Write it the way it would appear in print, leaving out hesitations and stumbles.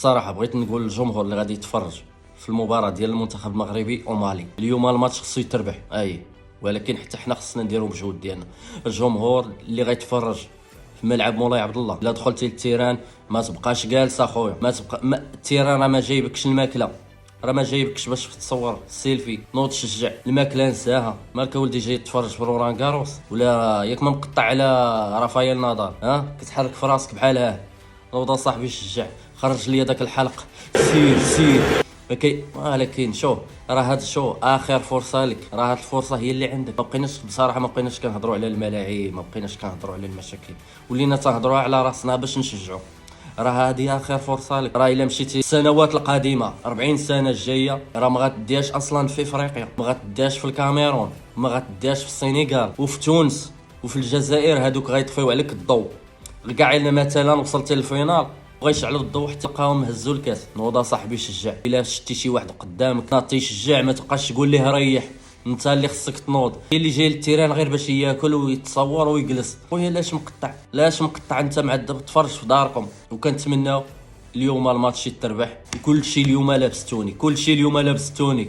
بصراحه بغيت نقول للجمهور اللي غادي يتفرج في المباراه ديال المنتخب المغربي ومالي، اليوم الماتش خصو يتربح ولكن حتى حنا خصنا نديرو مجهود ديالنا. الجمهور اللي غيتفرج في ملعب مولاي عبد الله، الا دخلتي للتيران ما تبقاش جالس اخويا، ما تبقى التيران راه ما جايبكش الماكله، راه ما جايبكش باش تصور سيلفي، نوض شجع، الماكله نساها، مالك ولدي جاي تفرج في روران كاروس ولا ياك ما مقطع على رافائيل نادال؟ كتحرك في راسك بحال نوض صاحبي شجع، خرج لي داك الحلق، سير ولكن شوف راه هاد اخر فرصه لك، راه هاد الفرصه هي اللي عندك. ما بقيناش بصراحه ما بقيناش كنهضروا على الملاعب، ما بقيناش كنهضروا على المشاكل، ولينا تنهضروا على راسنا باش نشجعوا. راه هذه اخر فرصه لك، راه الا مشيتي السنوات القادمه 40 سنه الجايه راه ما غتديهاش اصلا في افريقيا، ما غتديهاش في الكاميرون، ما غتديهاش في السنغال وفي تونس وفي الجزائر، هادوك غيطفيو عليك الضوء. كاع الا مثلا وصلتي للفينال بغيشعلوا الضوء حتى لقاهم هزوا الكاس. نوض صاحبي شجع، الا شتي شي واحد قدامك ناض تيشجع ما تبقاش تقول ليه ريح، انت اللي خصك تنوض. اللي جاي للتيران غير باش ياكل ويتصور ويجلس، خويا لاش مقطع انت معذب تفرج في داركم. وكنتمناو اليوم الماتش يتربح، كلشي اليوم لابس توني،